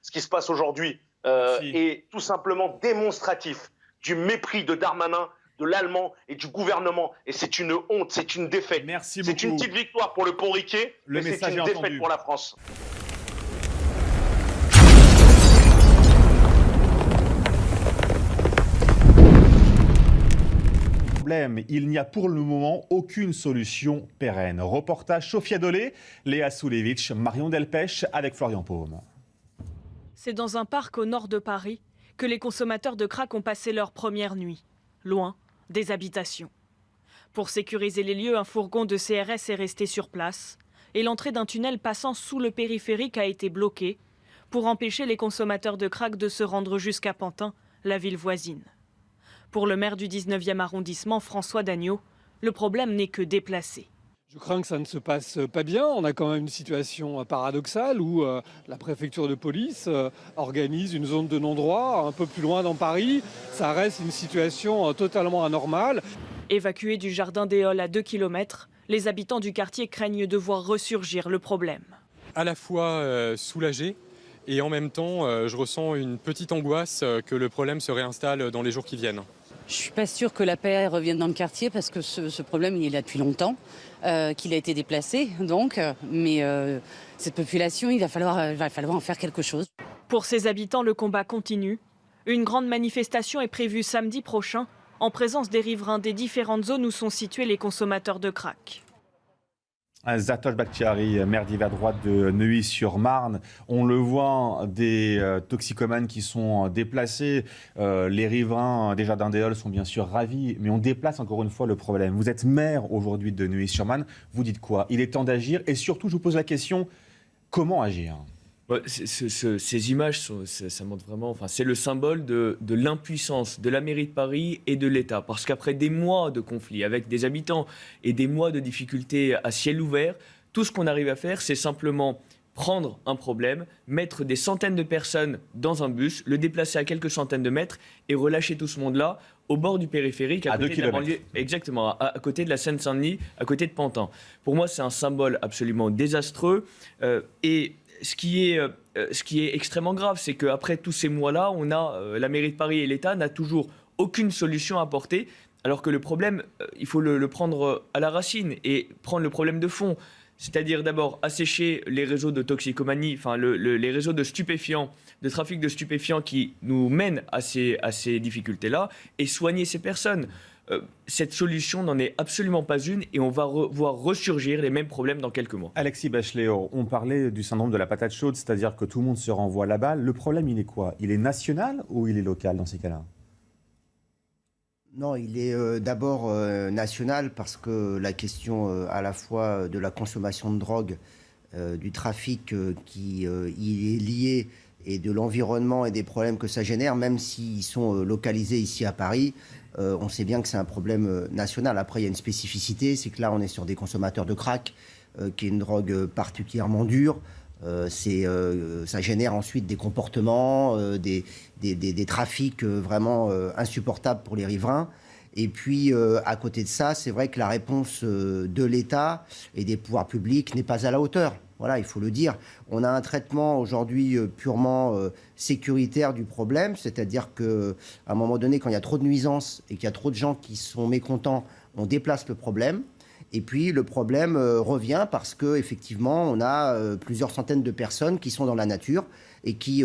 Ce qui se passe aujourd'hui Merci. est tout simplement démonstratif du mépris de Darmanin, de l'Allemand et du gouvernement. Et c'est une honte, c'est une défaite. Merci C'est une beaucoup. petite victoire pour le pont Riquet, Le mais c'est message est une défaite entendu. pour la France. Il n'y a pour le moment aucune solution pérenne. Reportage Sofia Dolé, Léa Soulevitch, Marion Delpech avec Florian Paume. C'est dans un parc au nord de Paris que les consommateurs de crack ont passé leur première nuit, loin des habitations. Pour sécuriser les lieux, un fourgon de CRS est resté sur place et l'entrée d'un tunnel passant sous le périphérique a été bloquée pour empêcher les consommateurs de crack de se rendre jusqu'à Pantin, la ville voisine. Pour le maire du 19e arrondissement, François Dagneau, le problème n'est que déplacé. Je crains que ça ne se passe pas bien. On a quand même une situation paradoxale où la préfecture de police organise une zone de non-droit un peu plus loin dans Paris. Ça reste une situation totalement anormale. Évacués du jardin des Halles à 2 km, les habitants du quartier craignent de voir ressurgir le problème. À la fois soulagé et en même temps, je ressens une petite angoisse que le problème se réinstalle dans les jours qui viennent. Je ne suis pas sûre que la paix revienne dans le quartier parce que ce problème, il est là depuis longtemps, qu'il a été déplacé. Mais cette population, il va falloir en faire quelque chose. Pour ces habitants, le combat continue. Une grande manifestation est prévue samedi prochain en présence des riverains des différentes zones où sont situés les consommateurs de crack. Zatoche Bakhtiari, maire d'hiver droite de Neuilly-sur-Marne. On le voit, des toxicomanes qui sont déplacés. Les riverains des Jardins des Halles sont bien sûr ravis, mais on déplace encore une fois le problème. Vous êtes maire aujourd'hui de Neuilly-sur-Marne. Vous dites quoi? Il est temps d'agir et surtout, je vous pose la question, comment agir? Ouais, ces images, ça montre vraiment, enfin, c'est le symbole de l'impuissance de la mairie de Paris et de l'État. Parce qu'après des mois de conflits avec des habitants et des mois de difficultés à ciel ouvert, tout ce qu'on arrive à faire, c'est simplement prendre un problème, mettre des centaines de personnes dans un bus, le déplacer à quelques centaines de mètres et relâcher tout ce monde-là au bord du périphérique, À 2 côté de la banlieue, kilomètres. exactement, à côté de la Seine-Saint-Denis, à côté de Pantin. Pour moi, c'est un symbole absolument désastreux et ce qui est extrêmement grave, c'est qu'après tous ces mois-là, on a la mairie de Paris et l'État n'a toujours aucune solution à apporter, alors que le problème, il faut le prendre à la racine et prendre le problème de fond. C'est-à-dire d'abord assécher les réseaux de toxicomanie, enfin les réseaux de stupéfiants, de trafic de stupéfiants qui nous mènent à ces difficultés-là, et soigner ces personnes. Cette solution n'en est absolument pas une et on va voir ressurgir les mêmes problèmes dans quelques mois. Alexis Bachelet, on parlait du syndrome de la patate chaude, c'est-à-dire que tout le monde se renvoie la balle. Le problème, il est quoi? Il est national ou il est local dans ces cas-là? Non, il est d'abord national parce que la question à la fois de la consommation de drogue, du trafic qui y est lié et de l'environnement et des problèmes que ça génère, même s'ils sont localisés ici à Paris, on sait bien que c'est un problème national. Après, il y a une spécificité, c'est que là, on est sur des consommateurs de crack, qui est une drogue particulièrement dure. Ça génère ensuite des comportements, des trafics vraiment insupportables pour les riverains. Et puis, à côté de ça, c'est vrai que la réponse de l'État et des pouvoirs publics n'est pas à la hauteur. Voilà, il faut le dire. On a un traitement aujourd'hui purement sécuritaire du problème, c'est-à-dire qu'à un moment donné, quand il y a trop de nuisances et qu'il y a trop de gens qui sont mécontents, on déplace le problème. Et puis le problème revient parce qu'effectivement, on a plusieurs centaines de personnes qui sont dans la nature et qui,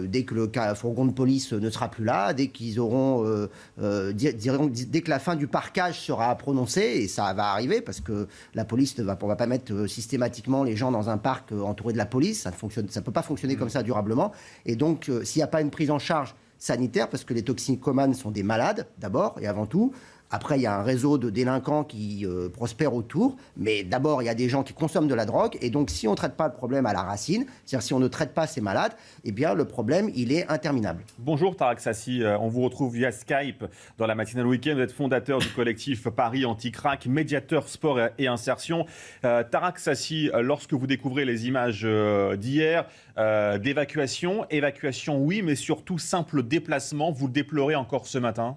dès que le fourgon de police ne sera plus là, dès qu'ils auront, dès que la fin du parquage sera prononcée, et ça va arriver parce que la police on va pas mettre systématiquement les gens dans un parc entouré de la police, ça ne peut pas fonctionner comme ça durablement. Et donc, s'il n'y a pas une prise en charge sanitaire, parce que les toxicomanes sont des malades d'abord et avant tout. Après, il y a un réseau de délinquants qui prospèrent autour. Mais d'abord, il y a des gens qui consomment de la drogue. Et donc, si on ne traite pas le problème à la racine, c'est-à-dire si on ne traite pas ces malades, eh bien, le problème, il est interminable. Bonjour Tarak Sassi, on vous retrouve via Skype dans la matinale week-end. Vous êtes fondateur du collectif Paris Anti-Crack, médiateur sport et insertion. Tarak Sassi, lorsque vous découvrez les images d'hier, d'évacuation, évacuation oui, mais surtout simple déplacement, vous le déplorez encore ce matin?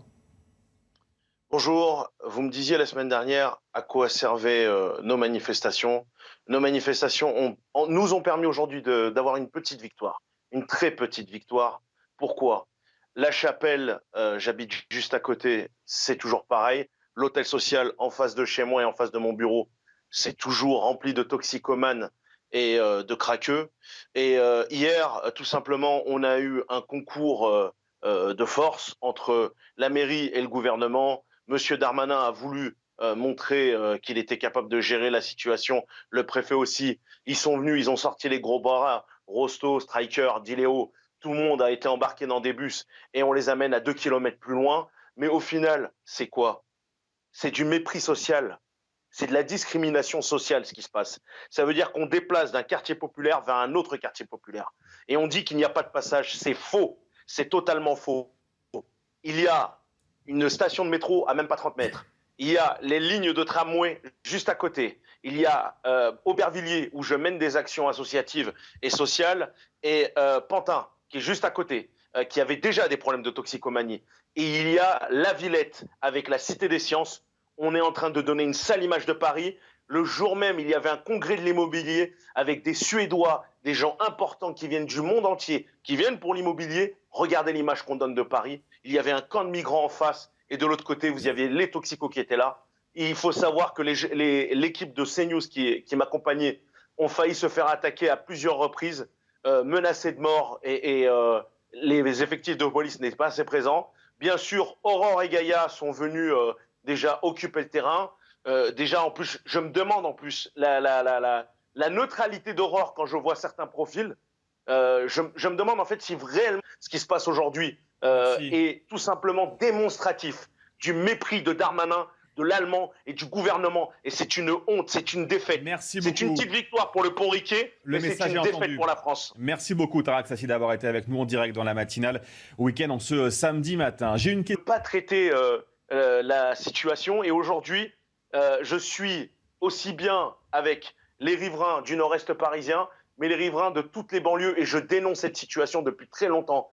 Bonjour, vous me disiez la semaine dernière à quoi servaient nos manifestations. Nos manifestations nous ont permis aujourd'hui d'avoir une petite victoire. une très petite victoire. Pourquoi? La Chapelle, j'habite juste à côté, c'est toujours pareil. L'hôtel social en face de chez moi et en face de mon bureau, c'est toujours rempli de toxicomanes et de craqueux. Et hier, tout simplement, on a eu un concours de force entre la mairie et le gouvernement. Monsieur Darmanin a voulu montrer qu'il était capable de gérer la situation. Le préfet aussi. Ils sont venus, ils ont sorti les gros bras. Rosto, Striker, Diléo, tout le monde a été embarqué dans des bus et on les amène à 2 kilomètres plus loin. Mais au final, c'est quoi? C'est du mépris social. C'est de la discrimination sociale ce qui se passe. Ça veut dire qu'on déplace d'un quartier populaire vers un autre quartier populaire. Et on dit qu'il n'y a pas de passage. C'est faux. C'est totalement faux. Il y a une station de métro à même pas 30 mètres. Il y a les lignes de tramway juste à côté. Il y a Aubervilliers où je mène des actions associatives et sociales et Pantin qui est juste à côté, qui avait déjà des problèmes de toxicomanie. Et il y a La Villette avec la Cité des Sciences. On est en train de donner une sale image de Paris. Le jour même, il y avait un congrès de l'immobilier avec des Suédois, des gens importants qui viennent du monde entier, qui viennent pour l'immobilier. Regardez l'image qu'on donne de Paris. Il y avait un camp de migrants en face et de l'autre côté, vous aviez les toxicos qui étaient là. Et il faut savoir que l'équipe de CNews qui m'accompagnait ont failli se faire attaquer à plusieurs reprises, menacés de mort et les effectifs de police n'étaient pas assez présents. Bien sûr, Aurore et Gaïa sont venus déjà occuper le terrain. Déjà, en plus, je me demande en plus la neutralité d'Aurore quand je vois certains profils. Je me demande en fait si réellement ce qui se passe aujourd'hui est tout simplement démonstratif du mépris de Darmanin, de l'Allemand et du gouvernement. Et c'est une honte, c'est une défaite. Merci c'est beaucoup. une petite victoire pour le pont Riquet, mais c'est une défaite pour la France. Merci beaucoup Tareq Sassi d'avoir été avec nous en direct dans la matinale week-end en ce samedi matin. J'ai une question. Pas traiter la situation et aujourd'hui, je suis aussi bien avec les riverains du nord-est parisien, mais les riverains de toutes les banlieues et je dénonce cette situation depuis très longtemps.